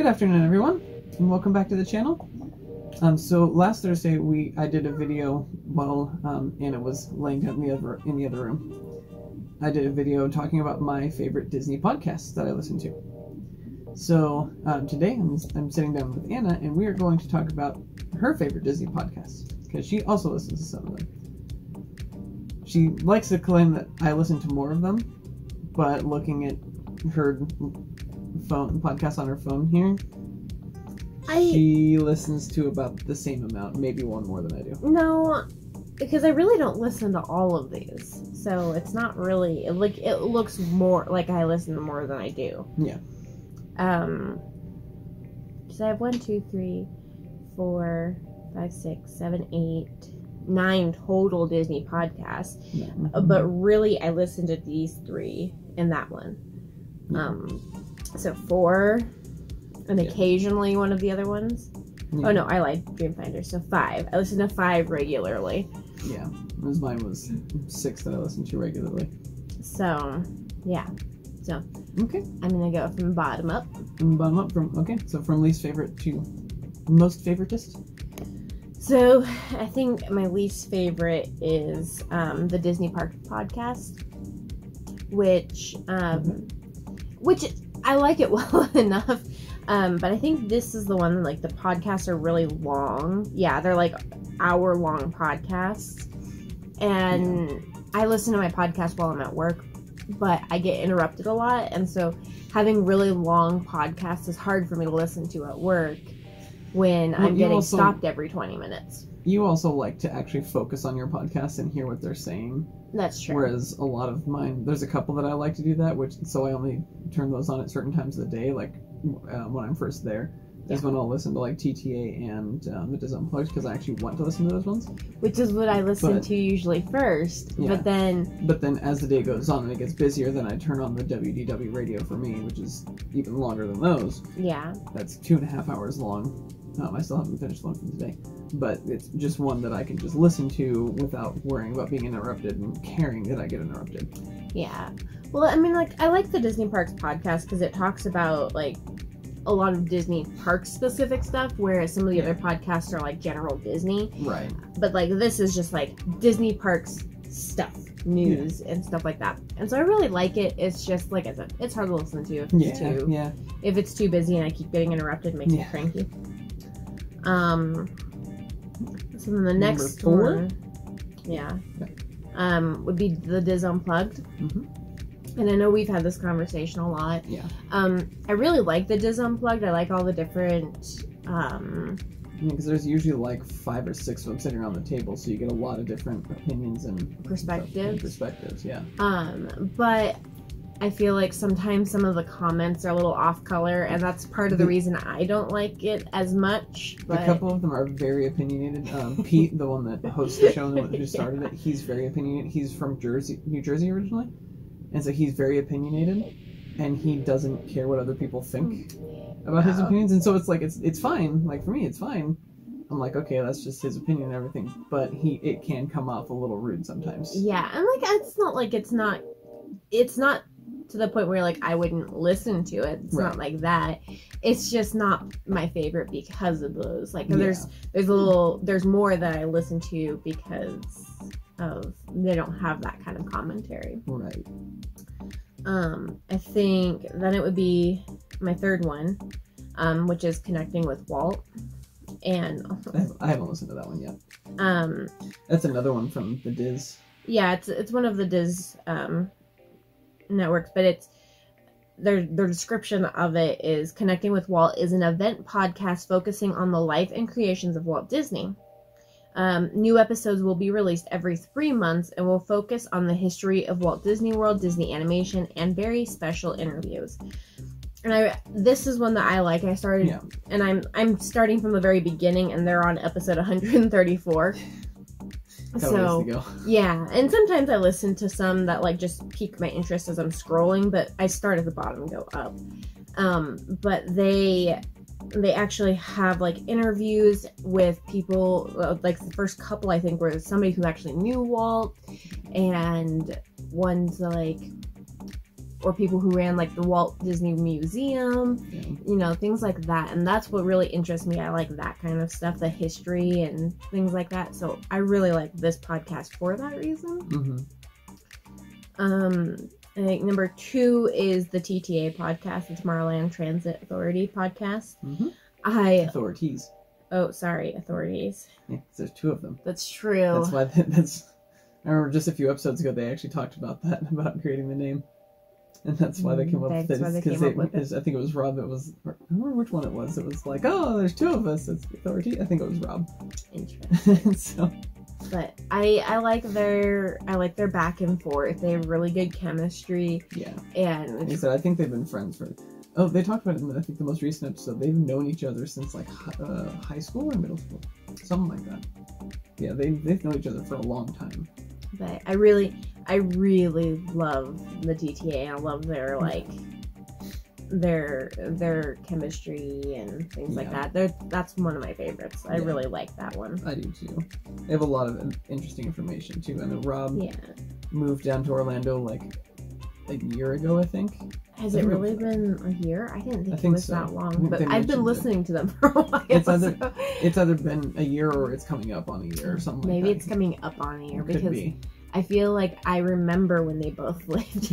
Good afternoon, everyone, and welcome back to the channel. So last Thursday I did a video while Anna was laying down in the other room. I did a video talking about my favorite Disney podcasts that I listen to. So today I'm sitting down with Anna, and we are going to talk about her favorite Disney podcasts because she also listens to some of them. She likes to claim that I listen to more of them, but looking at her phone podcast on her phone here, she listens to about the same amount, maybe one more than I do. No, because I really don't listen to all of these, so it's not really it looks more like I listen to more than I do. Yeah. Because I have 1, 2, 3, 4, 5, 6, 7, 8, 9 total Disney podcasts, but really I listen to these 3 and that one. So 4, and occasionally one of the other ones. Yeah. Oh no, I lied. Dreamfinder. So 5. I listen to 5 regularly. Yeah, mine was 6 that I listen to regularly. So, yeah. So, okay. I'm gonna go from bottom up. So from least favorite to most favoritist. So, I think my least favorite is the Disney Parks podcast, which I like it well enough, but I think this is the one, like, the podcasts are really long. Yeah, they're like hour-long podcasts, and I listen to my podcast while I'm at work, but I get interrupted a lot, and so having really long podcasts is hard for me to listen to at work when I'm getting stopped every 20 minutes. You also like to actually focus on your podcast and hear what they're saying. That's true. Whereas a lot of mine, there's a couple that I like to do that, so I only turn those on at certain times of the day, like when I'm first there. Is when I'll listen to like TTA and the Disney Unplugged, because I actually want to listen to those ones. Which is what I listen to usually first. Yeah. But then as the day goes on and it gets busier, then I turn on the WDW radio for me, which is even longer than those. Yeah. That's 2.5 hours long. I still haven't finished one from today. But it's just one that I can just listen to without worrying about being interrupted and caring that I get interrupted. Yeah. Well, I mean, like, I like the Disney Parks podcast because it talks about, like, a lot of Disney park specific stuff, whereas some of the other podcasts are like general Disney. Right. But like this is just like Disney parks stuff, news and stuff like that. And so I really like it. It's just like I said, it's hard to listen to if it's too busy and I keep getting interrupted, it makes me cranky. So then the next one would be the Diz Unplugged. And I know we've had this conversation a lot. Yeah. I really like the Diz Unplugged. I like all the different... because there's usually like 5 or 6 of them sitting around the table, so you get a lot of different opinions and perspectives, yeah. But I feel like sometimes some of the comments are a little off color, and that's part of the reason I don't like it as much. But... A couple of them are very opinionated. Pete, the one that hosts the show and who started it, he's very opinionated. He's from New Jersey originally. And so he's very opinionated, and he doesn't care what other people think about his opinions. And so it's like, it's fine. Like, for me, it's fine. I'm like, okay, that's just his opinion and everything. But it can come off a little rude sometimes. Yeah, and like, it's not like it's not to the point where like I wouldn't listen to it. It's not like that. It's just not my favorite because of those. Like, there's more that I listen to because they don't have that kind of commentary. Right. I think then it would be my third one, which is Connecting with Walt. And I haven't listened to that one yet. That's another one from the Diz. Yeah, it's one of the Diz networks, but it's their description of it is Connecting with Walt is an event podcast focusing on the life and creations of Walt Disney. New episodes will be released every 3 months and will focus on the history of Walt Disney World, Disney Animation, and very special interviews. And this is one that I like. I started, and I'm starting from the very beginning, and they're on episode 134. So yeah, and sometimes I listen to some that like just pique my interest as I'm scrolling, but I start at the bottom and go up. But they actually have like interviews with people, like the first couple I think were somebody who actually knew Walt, and one's like or people who ran like the Walt Disney Museum, things like that. And that's what really interests me. I like that kind of stuff, the history and things like that. So I really like this podcast for that reason. I think number 2 is the TTA podcast, the Tomorrowland Transit Authority podcast. Authorities. Oh, sorry, authorities. Yeah, there's 2 of them. That's true. That's why I remember just a few episodes ago they actually talked about that, about creating the name. And that's why they came up with it. Because I think it was Rob that was... I don't remember which one it was. It was like, oh, there's 2 of us. It's the authority. I think it was Rob. Interesting. But I like their back and forth. They have really good chemistry. Yeah. And like I said, I think they've been friends for... Oh, they talked about it in, I think, the most recent episode. They've known each other since, like, high school or middle school. Something like that. Yeah, they've known each other for a long time. But I really love the TTA. I love their, like, their chemistry and things like that. That's one of my favorites. I really like that one. I do, too. They have a lot of interesting information, too. I know Rob moved down to Orlando, like, a year ago, I think. Has it really been a year? I didn't think it was that long. But I've been listening to them for a while. It's either been a year or it's coming up on a year or something like that. Maybe it's coming up on a year because be. I feel like I remember when they both lived.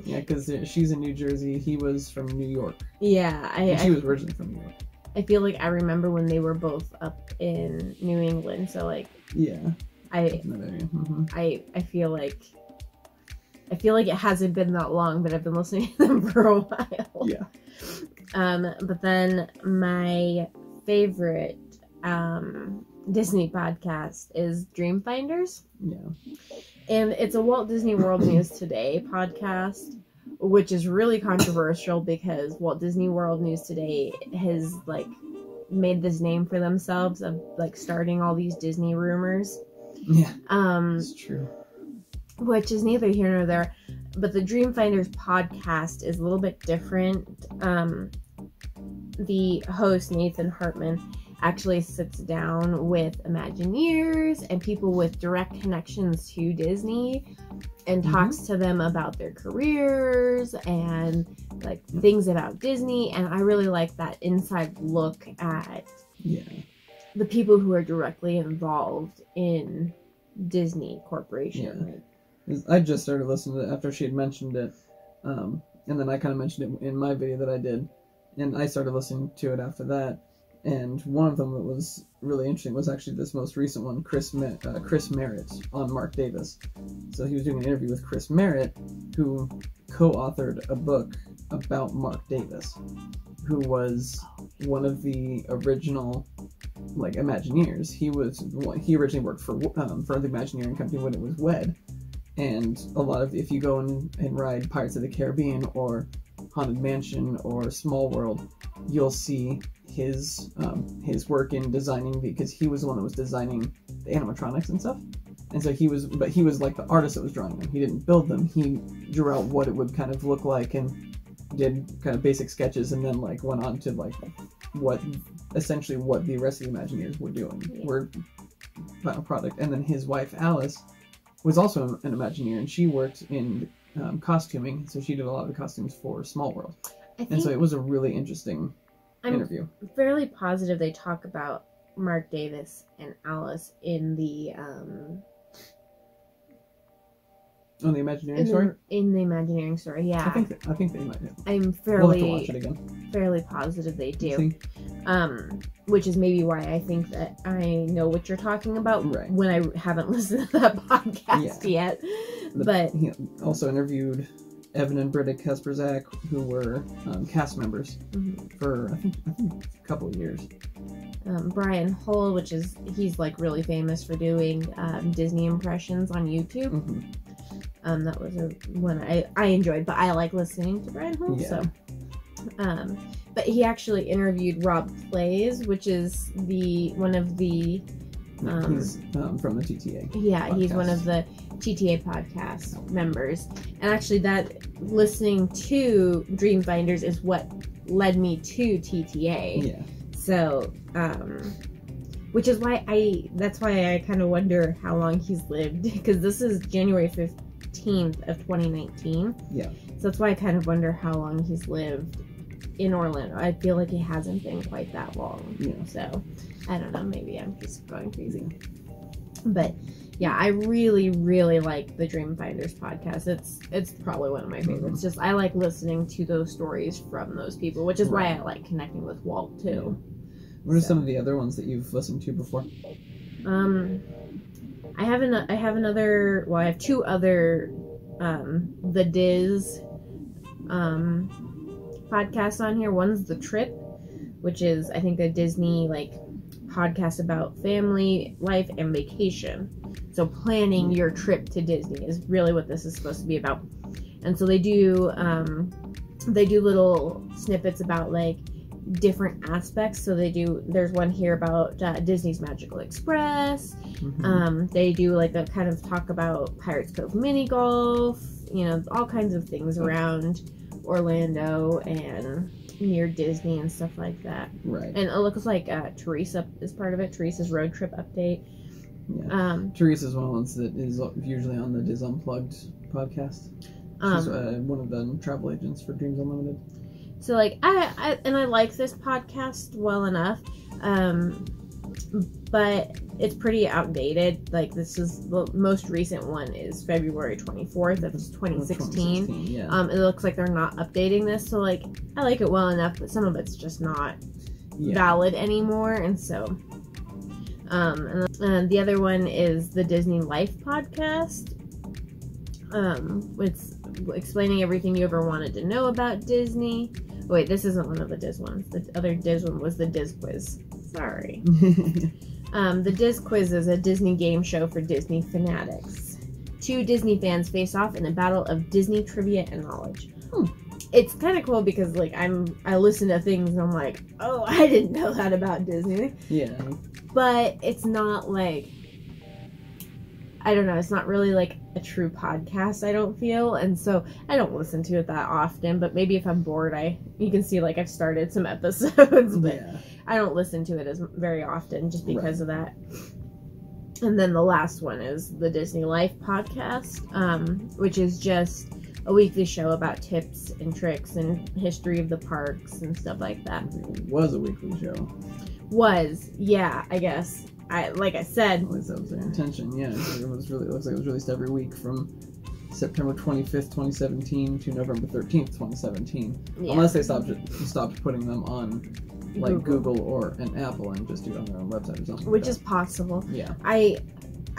Yeah, because she's in New Jersey. He was from New York. Yeah. She was originally from New York. I feel like I remember when they were both up in New England. So, like... Yeah. I feel like it hasn't been that long, but I've been listening to them for a while. Yeah. But then my favorite Disney podcast is Dreamfinders. Yeah. And it's a Walt Disney World News Today podcast, which is really controversial because Walt Disney World News Today has, like, made this name for themselves of, like, starting all these Disney rumors. Yeah. It's true. Which is neither here nor there, but the Dreamfinders podcast is a little bit different. The host, Nathan Hartman, actually sits down with Imagineers and people with direct connections to Disney and talks to them about their careers and, like, things about Disney. And I really like that inside look at the people who are directly involved in Disney Corporation. Yeah. I just started listening to it after she had mentioned it, and then I kind of mentioned it in my video that I did, and I started listening to it after that, and one of them that was really interesting was actually this most recent one, Chris Merritt on Mark Davis. So he was doing an interview with Chris Merritt, who co-authored a book about Mark Davis, who was one of the original, like, Imagineers. He originally worked for the Imagineering company when it was WED. And a lot of, if you go and ride Pirates of the Caribbean or Haunted Mansion or Small World, you'll see his work in designing, because he was the one that was designing the animatronics and stuff. And so he was like the artist that was drawing them. He didn't build them. He drew out what it would kind of look like and did kind of basic sketches, and then, like, went on to, like, what the rest of the Imagineers were doing, were final product. And then his wife, Alice, was also an Imagineer, and she worked in costuming, so she did a lot of the costumes for Small World. And so it was a really interesting interview. I'm fairly positive they talk about Mark Davis and Alice in the on the Imagineering story? In the Imagineering story, yeah. I think they might have. I'm We'll have to watch it again. Fairly positive they do. Which is maybe why I think that I know what you're talking about when I haven't listened to that podcast yet. But he also interviewed Evan and Britta Kasperzak, who were cast members for I think a couple of years. Brian Hull, he's like really famous for doing Disney impressions on YouTube. That was one I enjoyed, but I like listening to Brian Hull. So, but he actually interviewed Rob Plays, which is one of the. He's from the TTA. Yeah, podcast. He's one of the TTA podcast members, and actually, that listening to Dreamfinders is what led me to TTA. Yeah. So, which is why that's why I kind of wonder how long he's lived, because this is January 15th, 15th of 2019. Yeah. So that's why I kind of wonder how long he's lived in Orlando. I feel like it hasn't been quite that long. Yeah. So I don't know. Maybe I'm just going crazy. But yeah, I really, really like the Dream Finders podcast. It's probably one of my favorites. Just I like listening to those stories from those people, which is why I like connecting with Walt too. What are some of the other ones that you've listened to before? I have another. Well, I have two other the Diz podcasts on here. One's The Trip, which is I think a Disney like podcast about family life and vacation. So planning your trip to Disney is really what this is supposed to be about. And so they do little snippets about like different aspects. So there's one here about Disney's Magical Express. They do like a kind of talk about Pirates Cove mini golf, all kinds of things around Orlando and near Disney and stuff like that. Right. And it looks like Teresa is part of it. Teresa's road trip update. Yeah. Teresa's one of the ones that is usually on the Diz Unplugged podcast. She's one of the travel agents for Dreams Unlimited. So like I like this podcast well enough, but it's pretty outdated. Like this is the most recent one is February 24th of 2016. Yeah. It looks like they're not updating this, so like I like it well enough, but some of it's just not valid anymore, and so. And the other one is the Disney Life podcast. It's explaining everything you ever wanted to know about Disney. Wait, this isn't one of the Diz ones. The other Diz one was the Diz Quiz. Sorry. The Diz Quiz is a Disney game show for Disney fanatics. Two Disney fans face off in a battle of Disney trivia and knowledge. It's kind of cool because like I listen to things and I'm like, oh, I didn't know that about Disney. Yeah. But it's not like, I don't know, it's not really like a true podcast, I don't feel, and so I don't listen to it that often, but maybe if I'm bored, you can see like I've started some episodes, but I don't listen to it as very often just because of that. And then the last one is the Disney Life podcast, which is just a weekly show about tips and tricks and history of the parks and stuff like that. It was a weekly show. I guess. Like I said, at least that was their intention. Yeah, it looks like it was released every week from September 25th, 2017 to November 13th, 2017. Yeah. Unless they stopped putting them on like Google or an Apple and just do it on their own website or something. Which is possible. Yeah. I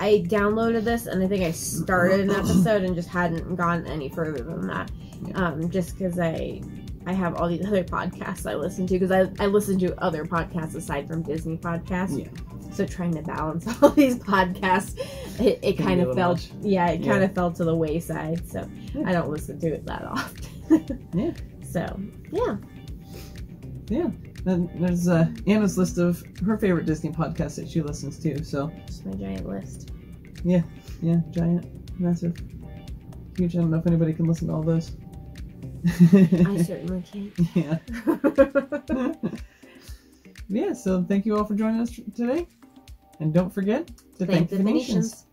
downloaded this and I think I started an episode and just hadn't gone any further than that. Yeah. Just because I have all these other podcasts I listen to, because I listen to other podcasts aside from Disney podcasts. Yeah. So trying to balance all these podcasts, it kind of fell. It kind of fell to the wayside. So I don't listen to it that often. Yeah. So yeah. Then there's Anna's list of her favorite Disney podcasts that she listens to. So just my giant list. Yeah, giant, massive, huge. I don't know if anybody can listen to all those. I certainly can. Yeah. Yeah, so thank you all for joining us today. And don't forget to thank the Phoenicians.